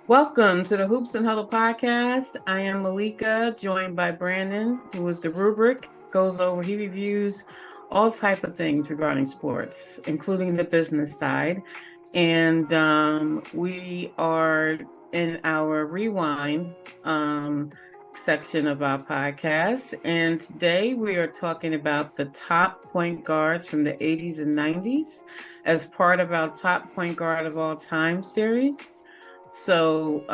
Welcome to the Hoops and Huddle podcast. I am Malika, joined by Brandon, who is the rubric, he reviews all type of things regarding sports, including the business side. And we are in our rewind section of our podcast. And today we are talking about the top point guards from the 80s and 90s as part of our top point guard of all time series. So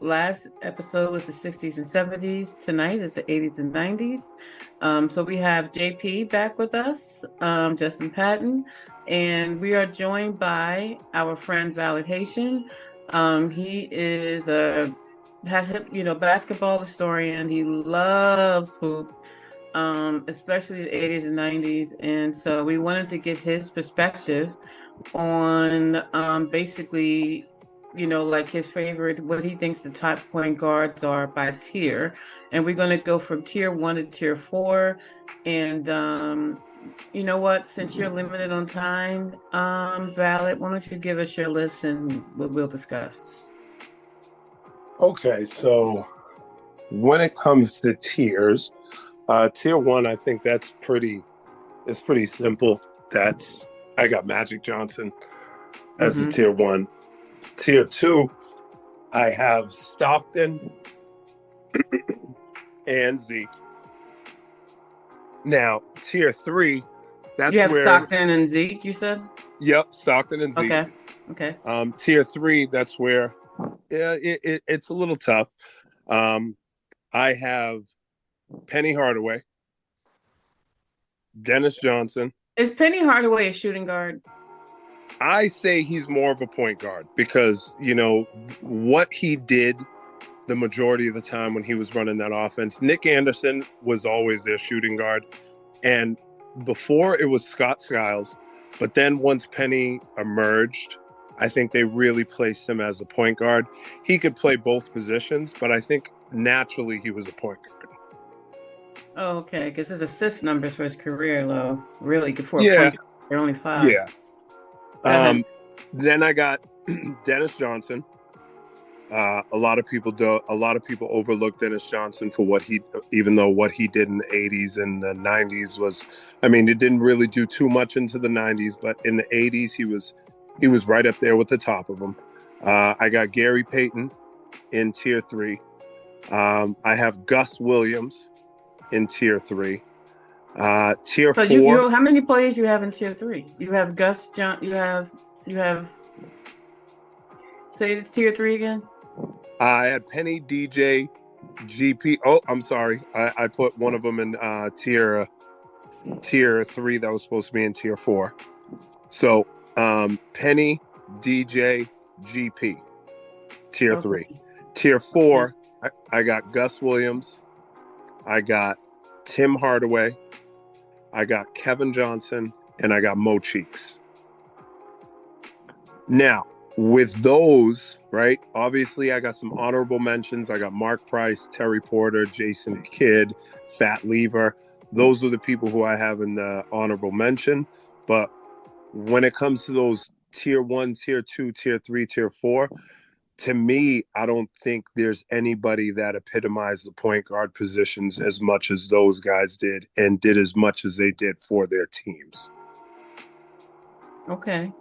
last episode was the 60s and 70s. Tonight is the 80s and 90s. So we have JP back with us, Justin Paden, and we are joined by our friend Valid Haitian. He is basketball historian. He loves hoop, especially the 80s and 90s. And so we wanted to get his perspective on basically like his favorite, what he thinks the top point guards are by tier. And we're going to go from tier 1 to tier 4. And you know what? Since you're limited on time, Valid, why don't you give us your list and we'll discuss. Okay, so when it comes to tiers, tier 1, I think it's pretty simple. I got Magic Johnson as a tier 1. Tier 2, I have Stockton and Zeke. Now, tier 3, you have Stockton and Zeke, you said? Yep, Stockton and Zeke. Okay. Tier 3, that's where it's a little tough. I have Penny Hardaway, Dennis Johnson. Is Penny Hardaway a shooting guard? I say he's more of a point guard because, what he did the majority of the time when he was running that offense. Nick Anderson was always their shooting guard. And before it was Scott Skiles, but then once Penny emerged, I think they really placed him as a point guard. He could play both positions, but I think naturally he was a point guard. Oh, okay, because his assist numbers for his career, though, really good for a point guard. They're only 5. Yeah. Then I got Dennis Johnson. A lot of people overlook Dennis Johnson for even though what he did in the 80s and the 90s it didn't really do too much into the 90s, but in the 80s he was right up there with the top of them. I got Gary Payton in tier 3. I have Gus Williams in tier 3. Tier 4. How many players you have in tier 3? You have Gus John. You have. Say tier 3 again. I had Penny, DJ, GP. Oh, I'm sorry. I put one of them in tier 3 that was supposed to be in tier 4. So Penny, DJ, GP, tier 3. Tier 4, I got Gus Williams. I got Tim Hardaway. I got Kevin Johnson, and I got Mo Cheeks. Now, with those, right, obviously I got some honorable mentions. I got Mark Price, Terry Porter, Jason Kidd, Fat Lever. Those are the people who I have in the honorable mention. But when it comes to those tier 1, tier 2, tier 3, tier 4, to me, I don't think there's anybody that epitomized the point guard positions as much as those guys did and did as much as they did for their teams. Okay.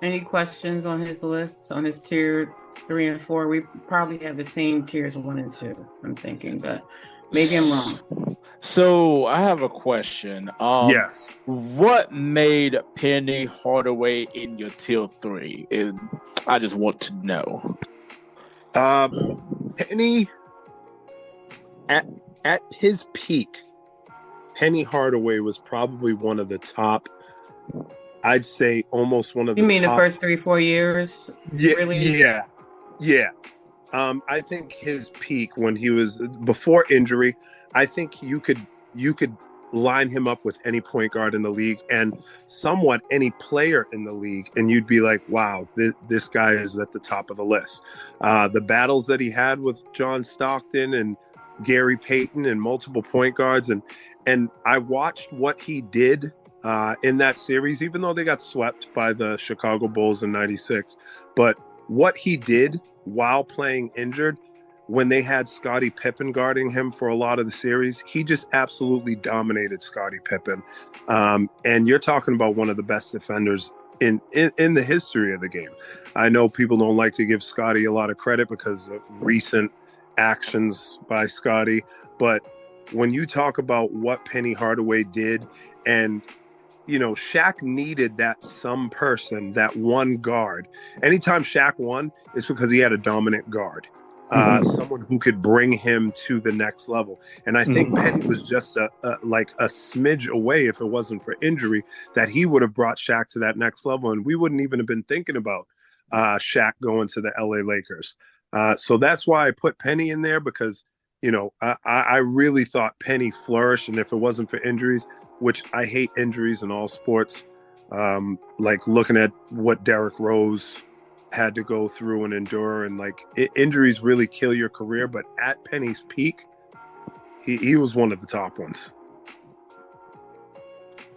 Any questions on his list, on his tier 3 and 4? We probably have the same tiers 1 and 2, I'm thinking, but maybe I'm wrong. So I have a question. Yes. What made Penny Hardaway in your tier 3? And I just want to know. Penny, at his peak, Penny Hardaway was probably one of the top. I'd say almost one of the. You mean the first 3-4 years? Yeah, really? Yeah. I think his peak when he was before injury. I think you could line him up with any point guard in the league and somewhat any player in the league, and you'd be like, wow, this guy is at the top of the list. The battles that he had with John Stockton and Gary Payton and multiple point guards, and I watched what he did in that series, even though they got swept by the Chicago Bulls in '96. But what he did while playing injured, when they had Scottie Pippen guarding him for a lot of the series, he just absolutely dominated Scottie Pippen. And you're talking about one of the best defenders in the history of the game. I know people don't like to give Scottie a lot of credit because of recent actions by Scottie, but when you talk about what Penny Hardaway did, and Shaq needed that some person, that one guard. Anytime Shaq won, it's because he had a dominant guard, someone who could bring him to the next level. And I think Penny was just a smidge away, if it wasn't for injury, that he would have brought Shaq to that next level, and we wouldn't even have been thinking about Shaq going to the LA Lakers. So that's why I put Penny in there, because I really thought Penny flourished, and if it wasn't for injuries, which I hate injuries in all sports, like looking at what Derrick Rose had to go through and endure, and injuries really kill your career. But at Penny's peak, he was one of the top ones.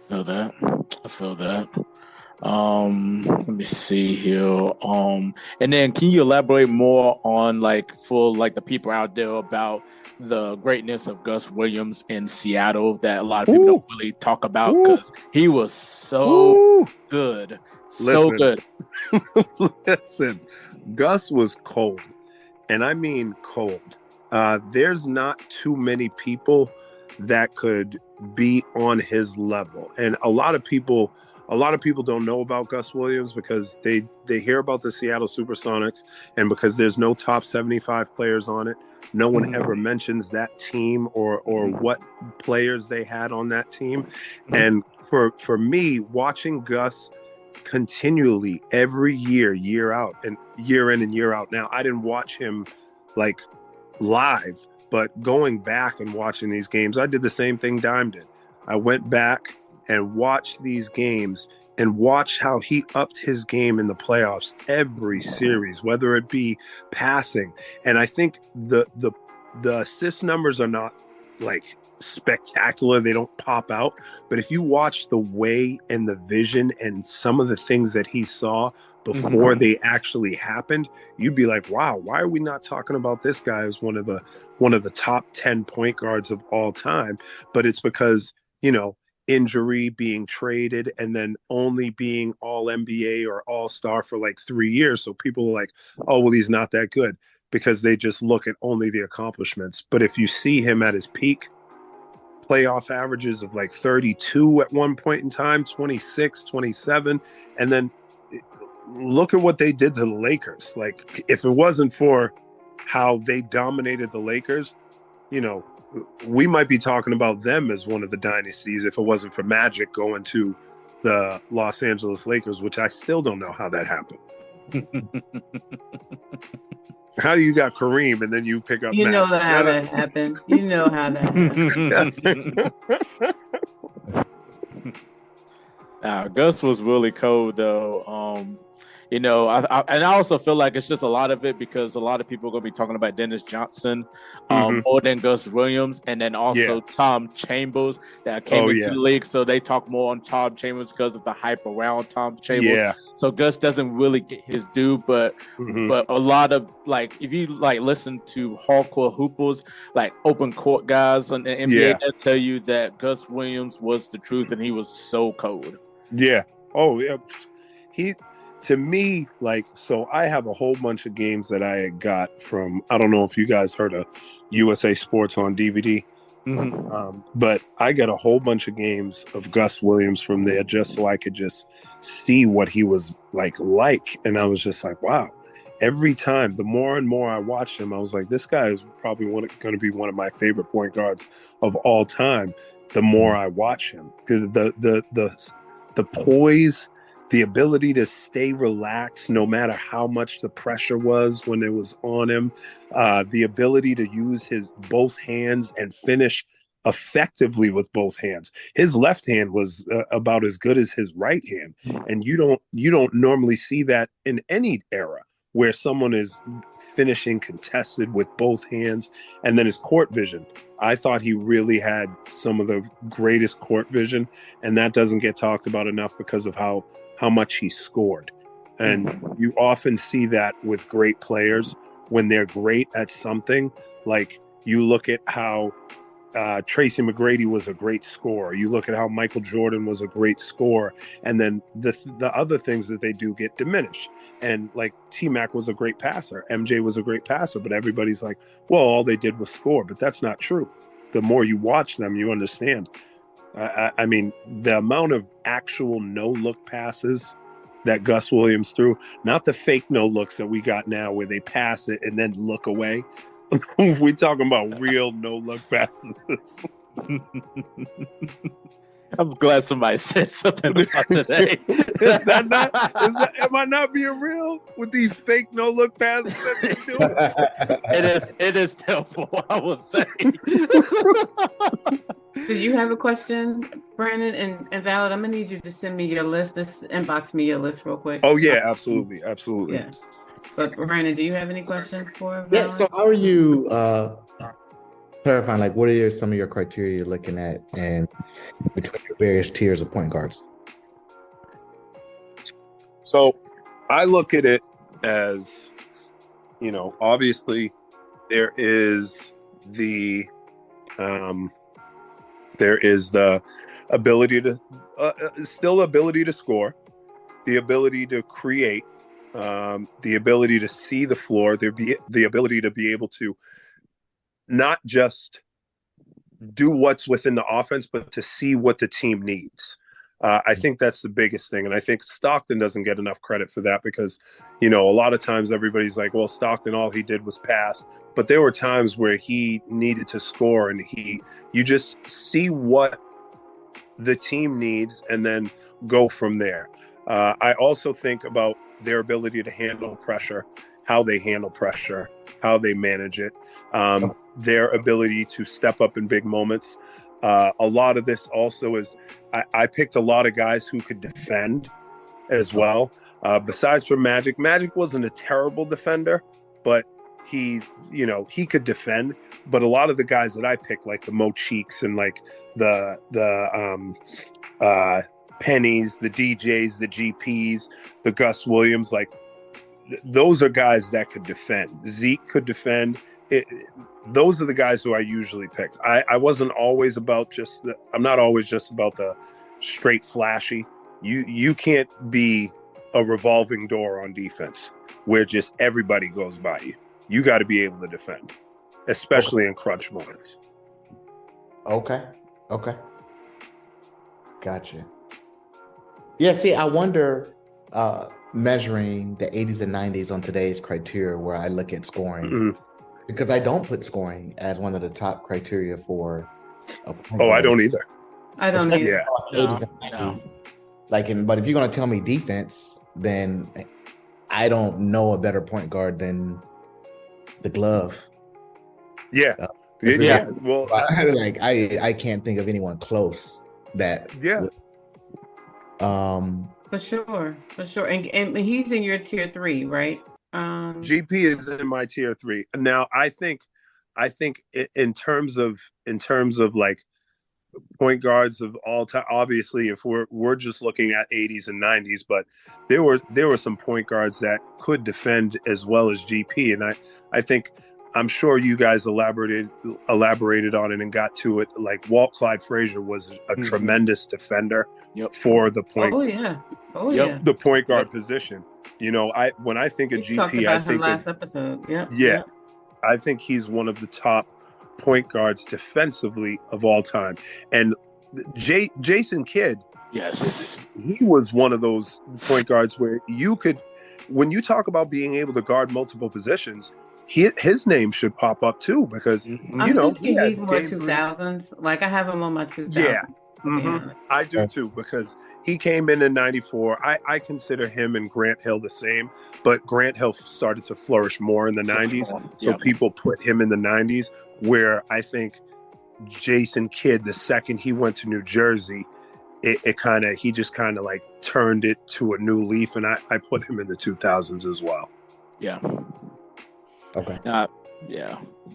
I feel that. Let me see here. And then can you elaborate more on for the people out there about the greatness of Gus Williams in Seattle that a lot of people don't really talk about, because he was so good. So good. Listen, Gus was cold. And I mean cold. There's not too many people that could be on his level. And a lot of people don't know about Gus Williams because they hear about the Seattle Supersonics, and because there's no top 75 players on it, no one ever mentions that team or what players they had on that team. And for me, watching Gus continually every year out and year in and year out. Now, I didn't watch him live, but going back and watching these games, I did the same thing Dime did. I went back and watched these games and watched how he upped his game in the playoffs every series, whether it be passing. And I think the assist numbers are not spectacular. They don't pop out. But if you watch the way and the vision and some of the things that he saw before they actually happened, you'd be like, wow, why are we not talking about this guy as one of the top 10 point guards of all time? But it's because, injury, being traded, and then only being all NBA or all star for 3 years. So people are like, oh, well, he's not that good, because they just look at only the accomplishments. But if you see him at his peak, playoff averages of 32 at one point in time, 26, 27, and then look at what they did to the Lakers. If it wasn't for how they dominated the Lakers, we might be talking about them as one of the dynasties if it wasn't for Magic going to the Los Angeles Lakers, which I still don't know how that happened. How do you got Kareem and then you pick up Magic? Know how that happened. You know how that happened. Gus was really cold, though. And I also feel like it's just a lot of it because a lot of people are going to be talking about Dennis Johnson more than Gus Williams, and then also Tom Chambers that came into the league. So they talk more on Tom Chambers because of the hype around Tom Chambers. Yeah. So Gus doesn't really get his due, but a lot of if you listen to hardcore hoopers, open court guys in the NBA, they'll tell you that Gus Williams was the truth, and he was so cold. Yeah. Oh yeah. To me, so I have a whole bunch of games that I got from, I don't know if you guys heard of USA Sports on DVD, but I got a whole bunch of games of Gus Williams from there just so I could just see what he was like. And I was just like, wow. Every time, the more and more I watched him, I was like, this guy is probably going to be one of my favorite point guards of all time. The more I watch him, because the poise, the ability to stay relaxed no matter how much the pressure was when it was on him, the ability to use his both hands and finish effectively with both hands. His left hand was about as good as his right hand, and you don't normally see that in any era where someone is finishing contested with both hands. And then his court vision. I thought he really had some of the greatest court vision, and that doesn't get talked about enough because of how much he scored. And you often see that with great players when they're great at something. Like you look at how Tracy McGrady was a great scorer. You look at how Michael Jordan was a great scorer, and then the other things that they do get diminished. And like T-Mac was a great passer, MJ was a great passer, but everybody's like, well, all they did was score. But that's not true. The more you watch them, you understand. I mean, the amount of actual no-look passes that Gus Williams threw, not the fake no-looks that we got now where they pass it and then look away. We talking about real no-look passes. I'm glad somebody said something about today. Am I not being real with these fake no-look passes that they do? It is terrible, I will say. Do you have a question, Brandon and Valid? I'm gonna need you to send me your list. Inbox me your list real quick. Oh yeah, absolutely. Yeah. But Brandon, do you have any questions for Valid? Yeah. So how are you clarifying? Like, what are some of your criteria you're looking at, and between your various tiers of point guards? So I look at it as, obviously there is the ability to ability to score, the ability to create, the ability to see the floor, the ability to be able to not just do what's within the offense, but to see what the team needs. I think that's the biggest thing. And I think Stockton doesn't get enough credit for that because, a lot of times everybody's like, well, Stockton, all he did was pass. But there were times where he needed to score and you just see what the team needs and then go from there. I also think about their ability to handle pressure, how they handle pressure, how they manage it, their ability to step up in big moments. A lot of this also is I picked a lot of guys who could defend as well. Besides from Magic wasn't a terrible defender, but he could defend. But a lot of the guys that I picked, like the Mo Cheeks and like the Pennies, the DJs, the GPs, the Gus Williams, like those are guys that could defend. Zeke could defend. Those are the guys who I usually picked. I wasn't always about I'm not always just about the straight flashy. You can't be a revolving door on defense where just everybody goes by you. You got to be able to defend, especially in crunch moments. Okay. Gotcha. Yeah, see, I wonder, measuring the 80s and 90s on today's criteria where I look at scoring, because I don't put scoring as one of the top criteria for a point guard. I don't either. I don't either. Yeah. 80s and 90s. But if you're going to tell me defense, then I don't know a better point guard than the glove. Yeah. Well, I can't think of anyone close that. Yeah. For sure. And he's in your tier 3, right? GP is in my tier 3. Now, I think in terms of like point guards of all time, obviously, if we're just looking at 80s and 90s, but there were some point guards that could defend as well as GP, and I think I'm sure you guys elaborated on it and got to it. Like Walt Clyde Frazier was a tremendous defender for the point. The point guard position. When I think of GP, I think last episode. Yeah. I think he's one of the top point guards defensively of all time. And Jason Kidd, yes, he was one of those point guards where when you talk about being able to guard multiple positions, his name should pop up too, because he's more 2000s. Like I have him on my 2000s. Yeah, I do too, because he came in 94. I consider him and Grant Hill the same, but Grant Hill started to flourish more in the 90s. So people put him in the 90s, where I think Jason Kidd, the second he went to New Jersey, he just kind of like turned it to a new leaf, and I put him in the 2000s as well. Yeah. Okay.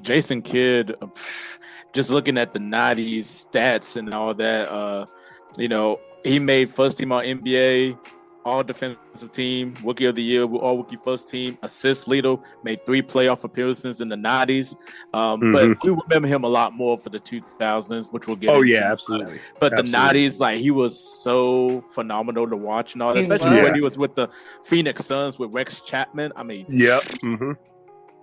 Jason Kidd, just looking at the 90s stats and all that, he made first team on NBA, all defensive team, rookie of the year, all rookie first team, assist leader, made 3 playoff appearances in the 90s. But we remember him a lot more for the 2000s, which we'll get into. Absolutely. But Absolutely. the 90s, like, he was so phenomenal to watch and all that, especially when he was with the Phoenix Suns with Rex Chapman. I mean,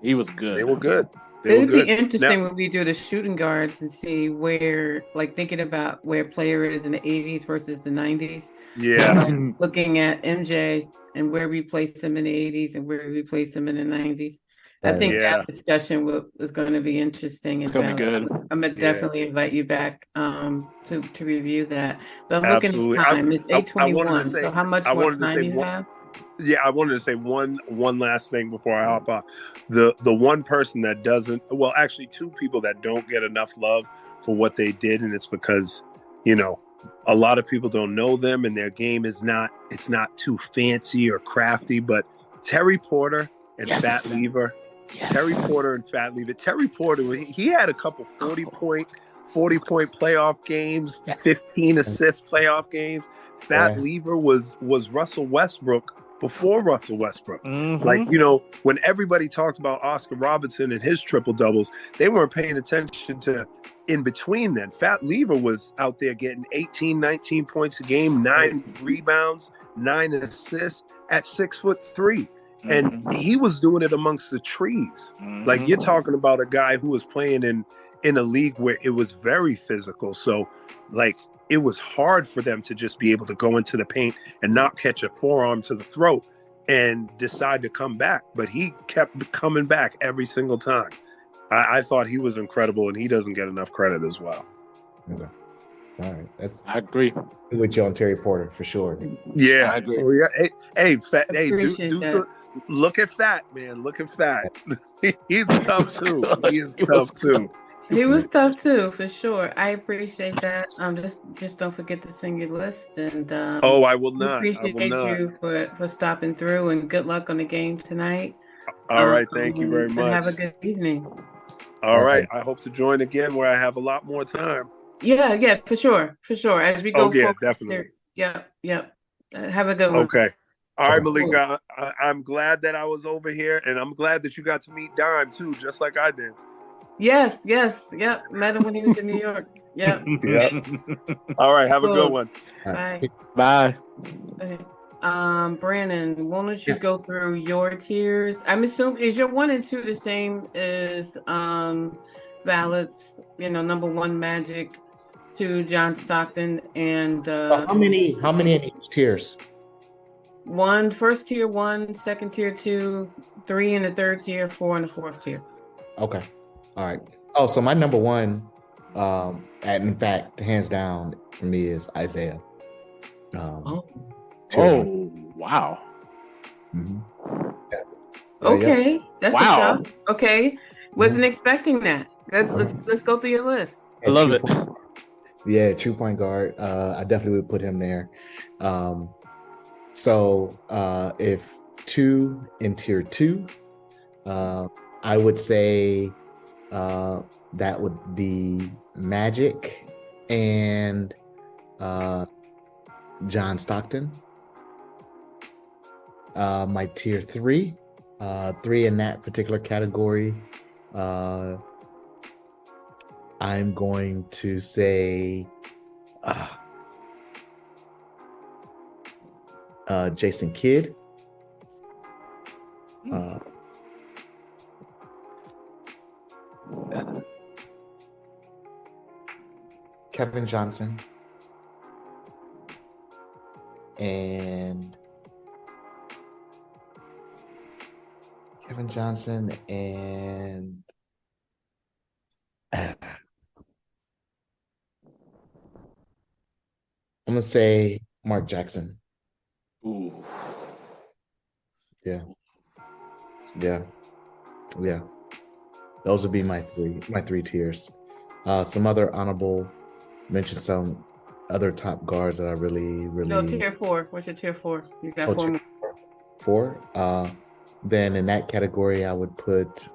he was good. They were good. It would be interesting when we do the shooting guards and see where, like, thinking about where player is in the 80s versus the 90s. Yeah. Looking at MJ and where we place him in the 80s and where we place him in the 90s. I think that discussion is going to be interesting. It's going to be good. I'm going to definitely invite you back to review that. But I'm looking at time. It's 8:21. So how much more time you have? Yeah, I wanted to say one last thing before I hop off. The one person that doesn't, well, actually 2 people that don't get enough love for what they did, and it's because, you know, a lot of people don't know them and their game is not too fancy or crafty, but Terry Porter and Fat Lever. Terry Porter and Fat Lever. Terry Porter, he had a couple 40-point playoff games, 15 assist playoff games. Fat Lever was Russell Westbrook before Russell Westbrook. Like, you know, when everybody talked about Oscar Robertson and his triple doubles, they weren't paying attention to in between then. Fat Lever was out there getting 18, 19 points a game, 9 rebounds, 9 assists at 6'3". And he was doing it amongst the trees. Like, you're talking about a guy who was playing in a league where it was very physical. So, like, it was hard for them to just be able to go into the paint and not catch a forearm to the throat and decide to come back. But he kept coming back every single time. I thought he was incredible, and he doesn't get enough credit as well. Okay. All right. I agree with you on Terry Porter for sure. Yeah, I agree. Oh, yeah. Hey, Fat. Hey, look at Fat, man. Look at Fat. He's tough too. He is tough too. He was tough too, for sure. I appreciate that. Just don't forget to sing your list, and I will not. Appreciate you for stopping through, and good luck on the game tonight. All right, thank you very much. Have a good evening. All right, I hope to join again where I have a lot more time. Yeah, for sure. As we go forward, definitely. Yep. Have a good one. Okay. All right, Malika. I'm glad that I was over here, and I'm glad that you got to meet Dime too, just like I did. Yes. Yep. Met him when he was in New York. Yep. All right. Have a good one. Bye. Okay. Brandon, why don't you go through your tiers? I'm assuming, is your 1 and 2 the same as Valid's, number 1 Magic, 2 John Stockton, and how many in each tiers? 1 first tier, 1 second tier, 2 3 in the third tier, 4 in the fourth tier. Okay. All right. Oh, so my number 1, and in fact, hands down for me is Isaiah. Wow. Mm-hmm. Okay, that's a shock. Okay, wasn't expecting that. Let's go through your list. I love it. Yeah, true point guard. I definitely would put him there. So if 2 in tier 2, I would say that would be Magic and John Stockton. My tier 3 in that particular category, I'm going to say Jason Kidd. Kevin Johnson and I'm gonna say Mark Jackson. Ooh. Yeah. Those would be my three tiers. Some other honorable mentions, some other top guards that I really. No, tier 4. What's your tier 4? You got 4 more. 4. Then in that category, I would put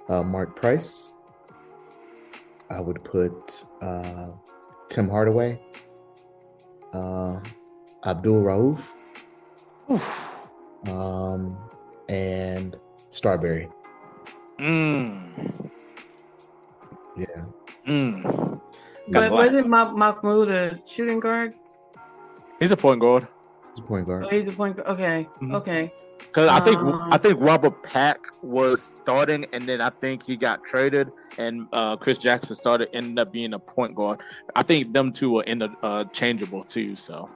Mark Price. I would put Tim Hardaway. I Abdul Rauf, and Starberry. Yeah. But wasn't Mahmoud a shooting guard? He's a point guard. He's a point guard. Oh, he's a point guard. Okay. Okay. Because I think Robert Pack was starting, and then I think he got traded, and Chris Jackson ended up being a point guard. I think them two were interchangeable too. So.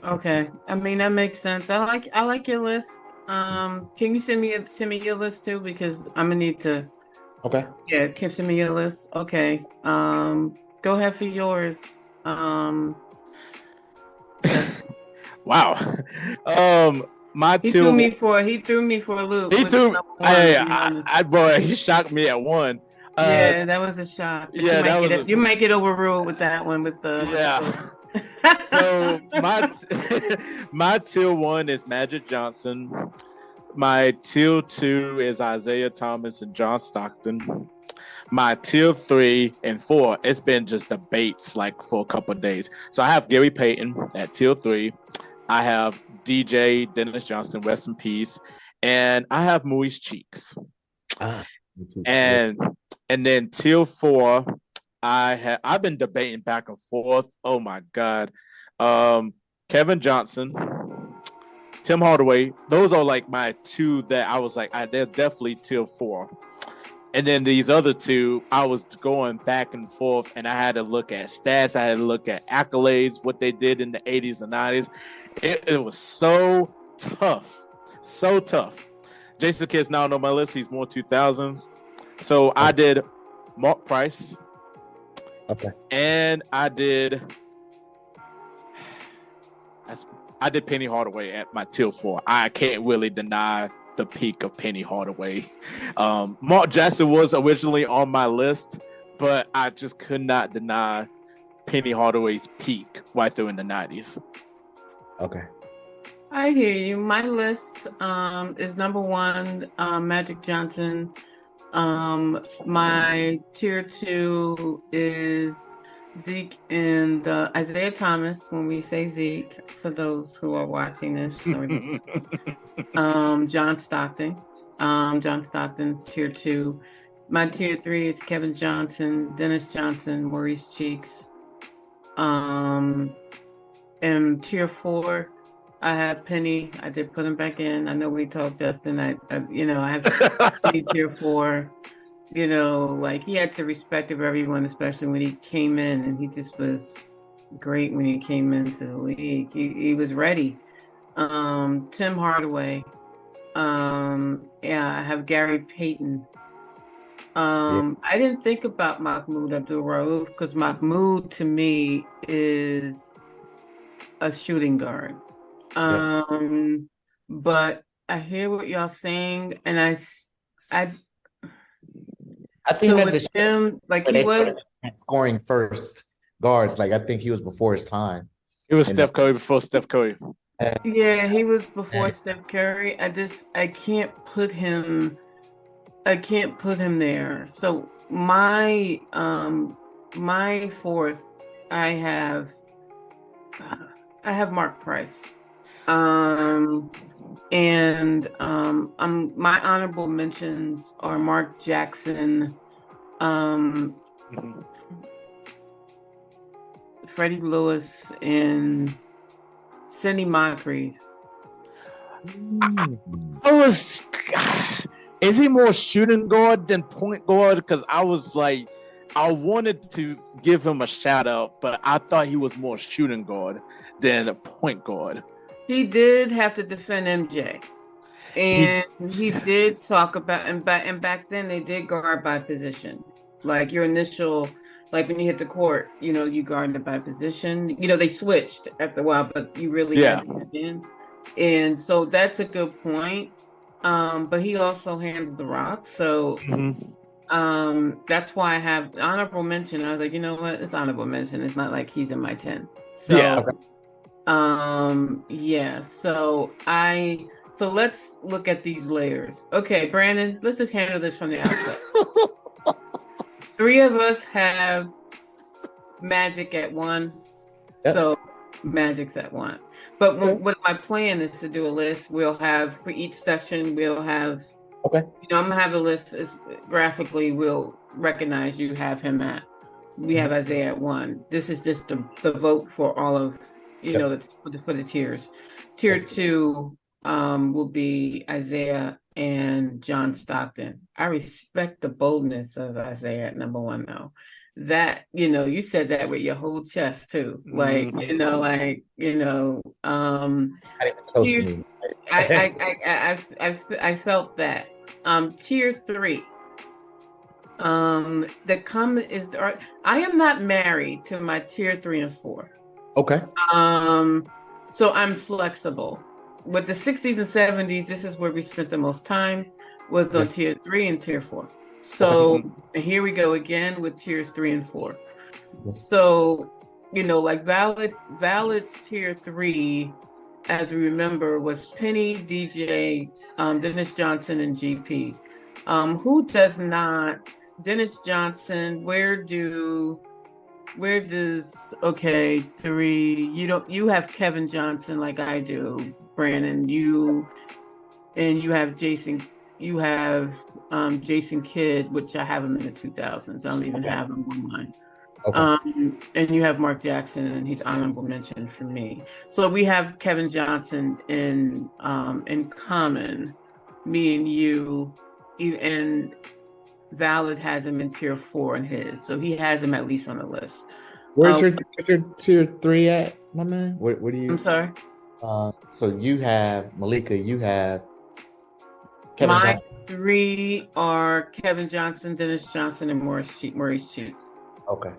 Okay. I mean, that makes sense. I like your list. Can you send me your list too? Because I'm gonna need to. Okay. Yeah, can you send me your list? Okay. Go ahead for yours. Wow. He threw me for a loop. He shocked me at one. Yeah, that was a shock. You might get overruled with that one with the So my tier 1 is Magic Johnson. My tier 2 is Isaiah Thomas and John Stockton. My tier 3 and 4, it's been just debates like for a couple of days. So I have Gary Payton at tier 3. I have DJ Dennis Johnson, rest in peace, and I have Maurice Cheeks. And then tier 4, I've been debating back and forth. Oh my God, Kevin Johnson, Tim Hardaway. Those are like my two that I was like, they're definitely tier 4. And then these other two, I was going back and forth, and I had to look at stats. I had to look at accolades, what they did in the 80s and 90s. It was so tough. So tough. Jason Kidd's now on my list. He's more 2000s. So I did Mark Price. Okay. And I did Penny Hardaway at my tier 4. I can't really deny the peak of Penny Hardaway. Mark Jackson was originally on my list, but I just could not deny Penny Hardaway's peak right through in the 90s. Okay. I hear you. My list is number 1, Magic Johnson. My tier 2 is Zeke and Isaiah Thomas. When we say Zeke, for those who are watching this, John Stockton. John Stockton, tier 2. My tier 3 is Kevin Johnson, Dennis Johnson, Maurice Cheeks. And tier 4, I have Penny. I did put him back in. I know we talked, Justin. I have Penny tier 4. Like he had the respect of everyone, especially when he came in, and he just was great when he came into the league. He was ready. Tim Hardaway. I have Gary Payton. I didn't think about Mahmoud Abdul-Rauf because Mahmoud to me is a shooting guard. But I hear what y'all saying, and I see him as him, like he was scoring first guards. Like I think he was before his time. It was Steph Curry before Steph Curry. Yeah, he was before Steph Curry. I can't put him there. So my 4th, I have Mark Price. My honorable mentions are Mark Jackson, Freddie Lewis, and Sidney Moncrief. Is he more shooting guard than point guard? Because I was like, I wanted to give him a shout out, but I thought he was more shooting guard than a point guard. He did have to defend MJ, and he did talk about, and back then they did guard by position. Like your initial, like when you hit the court, you guarded by position. They switched after a while, but you really had to defend. And so that's a good point. But he also handled the rock, so that's why I have honorable mention. I was like, you know what? It's honorable mention. It's not like he's in my 10. So, So let's look at these layers. Okay, Brandon, let's just handle this from the outset. 3 of us have Magic at 1. Yep. So Magic's at 1. But what my plan is to do a list. We'll have for each session, we'll have, Okay. I'm gonna have a list graphically. We'll recognize you have him at. We have Isaiah at 1. This is just the vote for all of, that's for the tiers. Tier 2 will be Isaiah and John Stockton. I respect the boldness of Isaiah at number 1 though. That, you said that with your whole chest too. Like, tier, I felt that. Tier 3. The comment is I am not married to my tier 3 and 4. Okay. So I'm flexible. With the 60s and 70s, this is where we spent the most time, was on tier 3 and tier 4. So here we go again with tiers 3 and 4. So, like Valid's tier 3, as we remember, was Penny, DJ, Dennis Johnson, and GP. Who does not? Dennis Johnson, where does 3, you have Kevin Johnson like I do, Brandon, you have Jason Kidd, which I have him in the 2000s. I don't even have him on mine. Okay. And you have Mark Jackson, and he's honorable mention for me. So we have Kevin Johnson in common, me and you, and Valid has him in tier 4 in his, so he has him at least on the list. Where's your tier 3 at, my man? Where do you? I'm sorry. So you have Malika, you have Kevin Johnson. 3 are Kevin Johnson, Dennis Johnson, and Maurice Cheeks. Okay.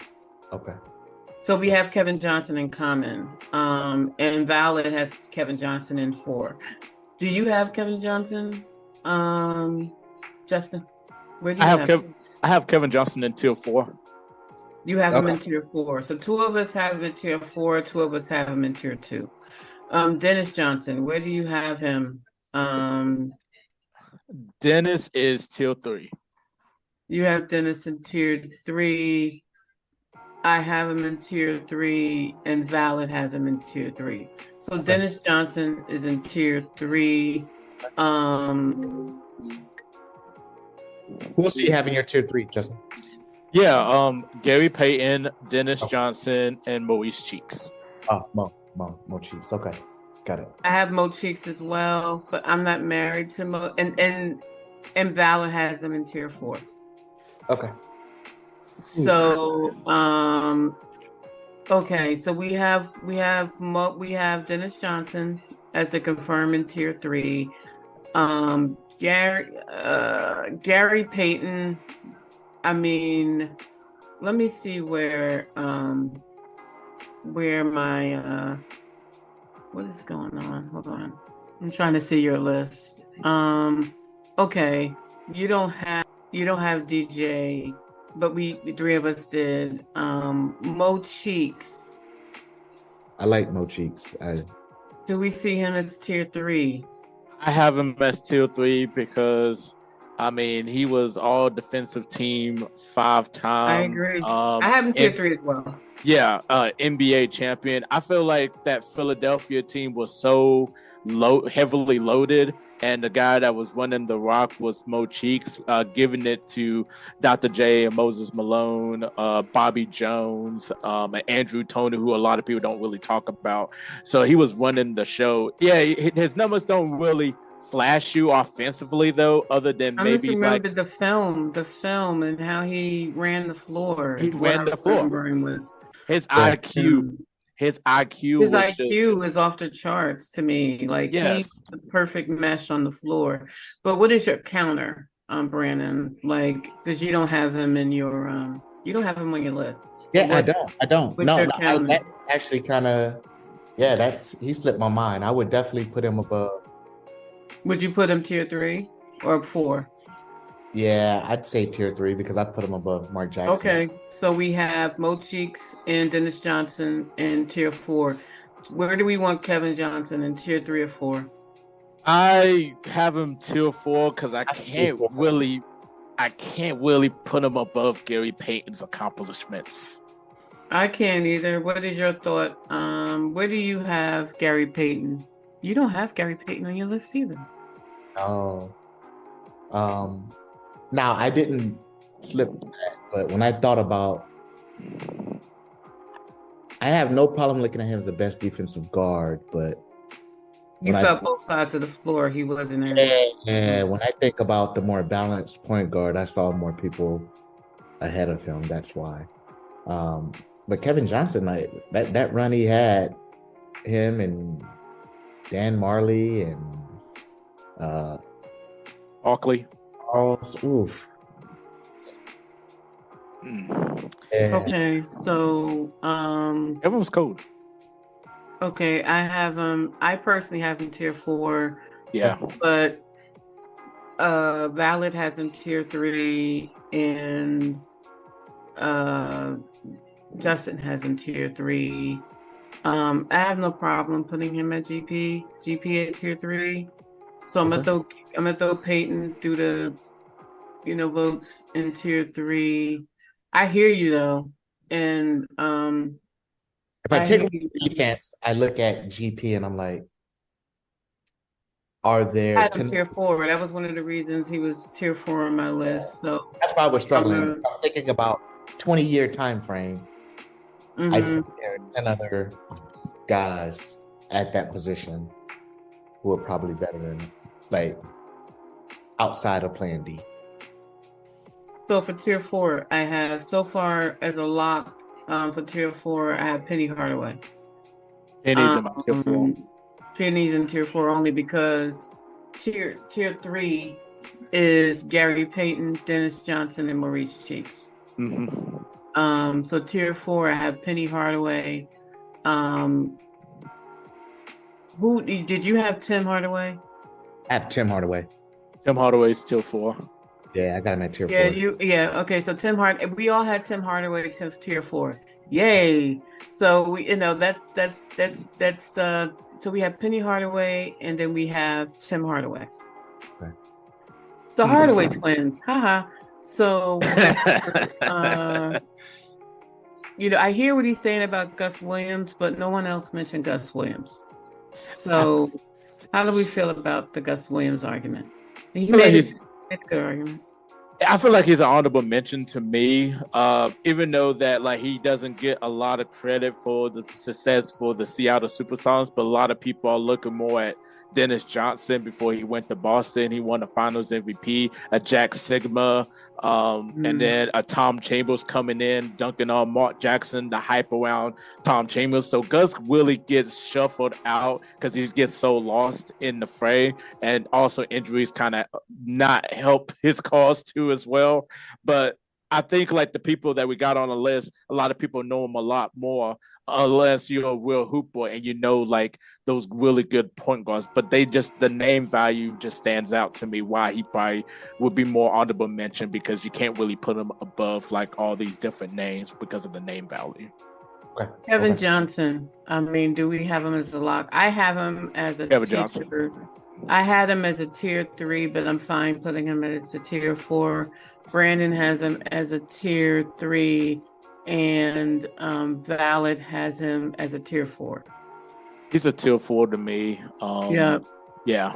So we have Kevin Johnson in common, and Valid has Kevin Johnson in 4. Do you have Kevin Johnson, Justin? Where do you I have Kevin Johnson in tier 4. You have him in tier 4. So 2 of us have him in tier 4. 2 of us have him in tier 2. Dennis Johnson, where do you have him? Dennis is tier 3. You have Dennis in tier 3. I have him in tier 3, and Valid has him in tier 3. So Dennis Johnson is in tier 3. Who else do you have in your tier 3, Justin? Yeah, Gary Payton, Dennis Johnson, and Maurice Cheeks. Oh, Mo Cheeks. Okay, got it. I have Mo Cheeks as well, but I'm not married to Mo, and Valid has them in tier 4. Okay. So, okay, so we have Dennis Johnson as the confirmed in tier 3. Gary Payton. I mean, let me see where my what is going on? Hold on, I'm trying to see your list. Okay, you don't have DJ, but the 3 of us did. Mo Cheeks. I like Mo Cheeks. Do we see him as tier 3? I have him as tier 3 because, I mean, he was all defensive team 5 times. I agree. I have him tier 3 as well. Yeah, NBA champion. I feel like that Philadelphia team was so heavily loaded, and the guy that was running the rock was Mo Cheeks, giving it to Dr. J and Moses Malone, Bobby Jones, and Andrew Toney, who a lot of people don't really talk about. So he was running the show. Yeah, his numbers don't really flash you offensively though, other than I maybe just remember the film and how he ran the floor. He ran the floor. His IQ is off the charts to me. Like, he's the perfect mesh on the floor. But what is your counter, Brandon? Like, because you don't have him in your you don't have him on your list. Yeah, I don't. No, that actually kind of, he slipped my mind. I would definitely put him above. Would you put him tier 3 or 4? Yeah, I'd say tier 3 because I put him above Mark Jackson. Okay, so we have Mo Cheeks and Dennis Johnson in tier 4. Where do we want Kevin Johnson in tier 3 or 4? I have him tier 4 because I can't really put him above Gary Payton's accomplishments. I can't either. What is your thought? Where do you have Gary Payton? You don't have Gary Payton on your list either. Oh, now I didn't slip that, but when I thought about, I have no problem looking at him as the best defensive guard, but You when felt both sides of the floor. He wasn't there. when I think about the more balanced point guard, I saw more people ahead of him. That's why. But Kevin Johnson, like that run he had, him and Dan Marley and Oakley. Charles, oof. Yeah. Okay, so Everyone's cold. okay, I personally have him tier 4. Yeah. But Valid has him tier 3 and Justin has him tier 3. I have no problem putting him at GP at tier 3. So I'm gonna throw Peyton through the votes in tier 3. I hear you though. And if I take defense, I look at GP and I'm like, are there I had him tier 4. That was one of the reasons he was tier 4 on my list. So that's why I was struggling. I'm thinking about 20-year time frame. I think there are 10 other guys at that position who are probably better than, like, outside of playing D. So for tier 4, I have so far as a lock for tier 4, I have Penny Hardaway. Penny's in my tier 4. Penny's in tier 4 only because tier 3 is Gary Payton, Dennis Johnson, and Maurice Cheeks. Mm-hmm. So tier 4, I have Penny Hardaway. Who did you have? Tim Hardaway? I have Tim Hardaway. Tim Hardaway's tier 4. Yeah, I got him at tier 4. Okay. So we all had Tim Hardaway except tier 4. Yay! So we, that's so we have Penny Hardaway and then we have Tim Hardaway. Okay. The Hardaway twins, haha. So, I hear what he's saying about Gus Williams, but no one else mentioned Gus Williams. So, how do we feel about the Gus Williams argument? He made a good argument. I feel like he's an honorable mention to me, even though that he doesn't get a lot of credit for the success for the Seattle Supersonics, but a lot of people are looking more at Dennis Johnson before he went to Boston. He won the Finals MVP, a Jack Sigma, and then a Tom Chambers coming in, dunking on Mark Jackson, the hype around Tom Chambers. So Gus really gets shuffled out because he gets so lost in the fray, and also injuries kind of not help his cause too as well. But I think the people that we got on the list, a lot of people know him a lot more, unless you're a real hooper and those really good point guards. But the name value just stands out to me why he probably would be more honorable mention, because you can't really put him above all these different names because of the name value. Okay. Kevin Johnson. I mean, do we have him as a lock? I have him as a Kevin tier. Johnson. I had him as a tier 3, but I'm fine putting him as a tier 4. Brandon has him as a tier 3, and Valid has him as a tier 4. He's a tier 4 to me. Yeah.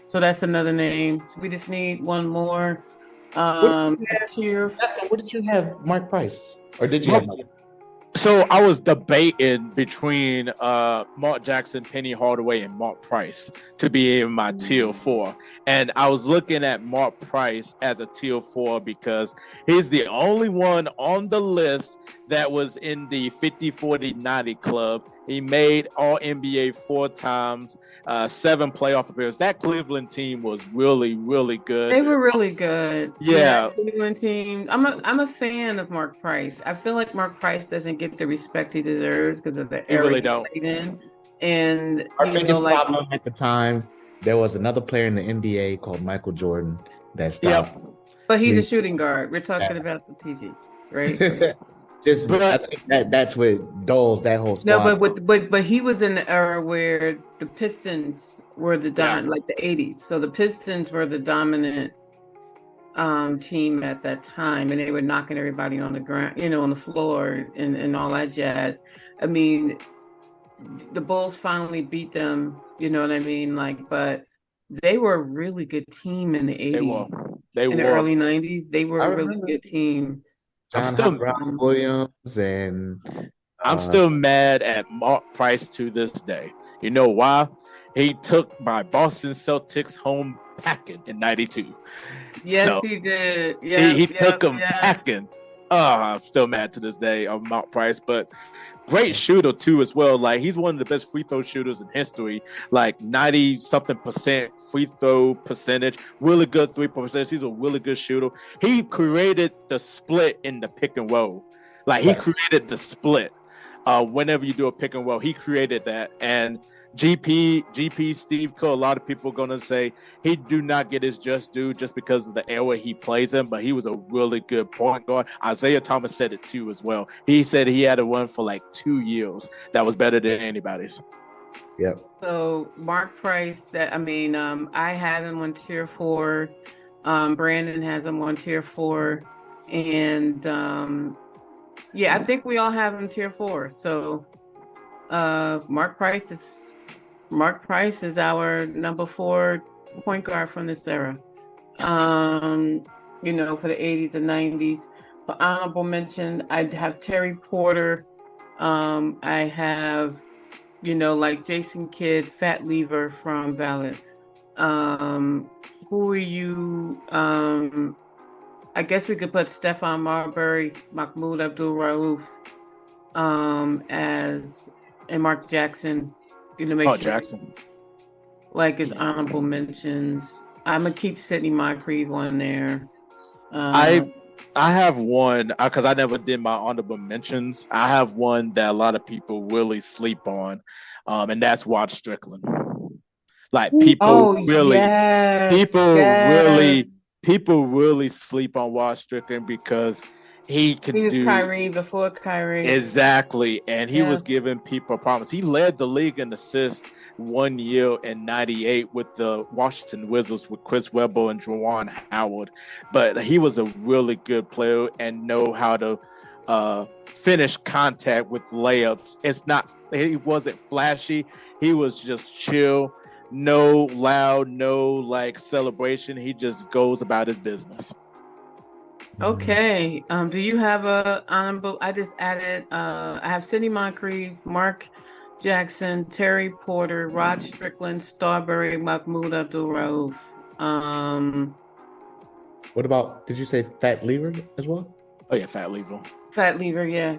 So that's another name. We just need one more. Tier. What did you have, Mark Price? Or did you have? So I was debating between Mark Jackson, Penny Hardaway, and Mark Price to be in my tier 4. And I was looking at Mark Price as a tier 4 because he's the only one on the list that was in the 50-40-90 club. He made All-NBA 4 times, 7 playoff appearances. That Cleveland team was really, really good. They were really good. Yeah. Cleveland team. I'm a fan of Mark Price. I feel like Mark Price doesn't get the respect he deserves because of the era really he don't. played in. And our biggest problem at the time, there was another player in the NBA called Michael Jordan that stopped. Yep. But he's a shooting guard. We're talking about the PG, right? I think that's what dulls that whole squad. No, but he was in the era where the Pistons were the dominant, like the 80s. So the Pistons were the dominant team at that time, and they were knocking everybody on the ground, on the floor and all that jazz. I mean, the Bulls finally beat them, you know what I mean? But they were a really good team in the 80s. In the early 90s. They were I a really remember good team. John Hot Rod Williams and I'm still mad at Mark Price to this day. You know why? He took my Boston Celtics home packing in '92. Yes, he did. Yeah, he took them packing. I'm still mad to this day of Mark Price, but great shooter too as well. Like, he's one of the best free throw shooters in history. Like 90 something percent free throw percentage, really good 3-point percentage. He's a really good shooter. He created the split in the pick and roll. Like, he created the split. Whenever you do a pick and roll, he created that. And GP Steve Kerr, a lot of people are gonna say he do not get his just due just because of the era he plays in, but he was a really good point guard. Isaiah Thomas said it too as well. He said he had a run for like 2 years that was better than anybody's. Yep. So Mark Price, I had him on tier 4. Brandon has him on tier 4, and I think we all have him tier 4. So Mark Price is our number 4 point guard from this era. For the 80s and 90s. For honorable mention, I'd have Terry Porter. I have, like Jason Kidd, Fat Lever from Valid. Who are you? I guess we could put Stephon Marbury, Mahmoud Abdul-Rauf, and Mark Jackson. Jackson. Like, his honorable mentions. I'm gonna keep Sidney Moncrief on there. I have one because I never did my honorable mentions. I have one that a lot of people really sleep on, and that's Rod Strickland. Like, people really sleep on Rod Strickland because he was Kyrie before Kyrie. Exactly. And he was giving people problems. He led the league in assists 1 year in '98 with the Washington Wizards with Chris Webber and Juwan Howard. But he was a really good player and know how to finish contact with layups. He wasn't flashy. He was just chill. No loud, no like celebration. He just goes about his business. Okay. Do you have a honorable? I just added. I have Sidney Moncrief, Mark Jackson, Terry Porter, Rod Strickland, Starbury, Mahmoud Abdul-Rauf. What about? Did you say Fat Lever as well? Oh yeah, Fat Lever. Fat Lever, yeah.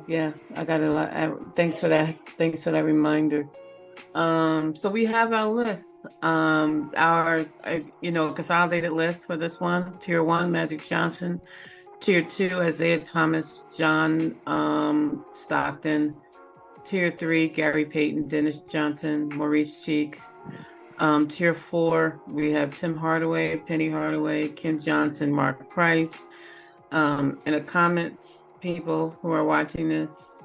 I got a lot. Thanks for that. Thanks for that reminder. So we have our list. Our consolidated list for this one. Tier 1, Magic Johnson. Tier 2, Isaiah Thomas, John Stockton. Tier 3, Gary Payton, Dennis Johnson, Maurice Cheeks. Tier 4, we have Tim Hardaway, Penny Hardaway, Kim Johnson, Mark Price. In the comments, people who are watching this,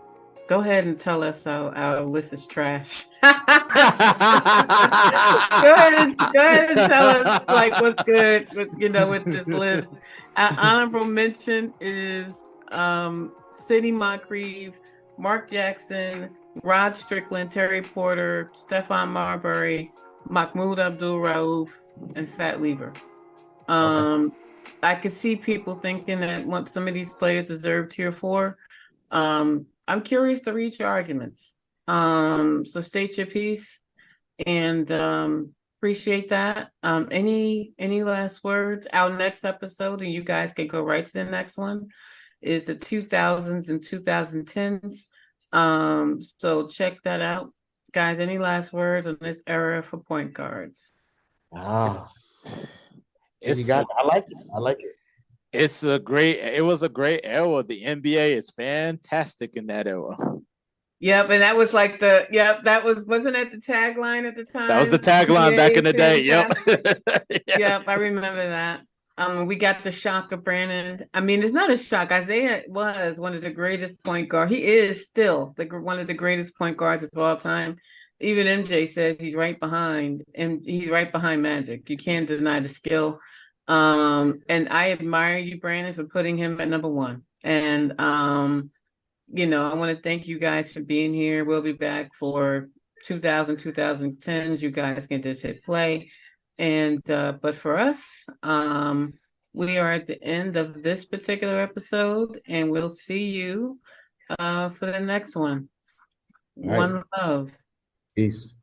go ahead and tell us our list is trash. Go ahead and tell us like what's good with this list. Our honorable mention is Sidney Moncrief, Mark Jackson, Rod Strickland, Terry Porter, Stephon Marbury, Mahmoud Abdul-Rauf, and Fat Lever. I could see people thinking that some of these players deserve tier 4. I'm curious to read your arguments. So state your piece, and appreciate that. Any last words? Our next episode, and you guys can go right to the next one, is the 2000s and 2010s. So check that out, guys. Any last words on this era for point guards? I like it. It was a great era. The NBA is fantastic in that era. Yep, and that was like wasn't that the tagline at the time? That was the tagline back in the day. Yep. Yes. Yep, I remember that. We got the shock of Brandon. I mean, it's not a shock. Isaiah was one of the greatest point guards. He is still one of the greatest point guards of all time. Even MJ says he's right behind, and he's right behind Magic. You can't deny the skill. And I admire you, Brandon, for putting him at number one. And I want to thank you guys for being here. We'll be back for 2010s. You guys can just hit play. And but for us, we are at the end of this particular episode, and we'll see you for the next one. All right. One love. Peace.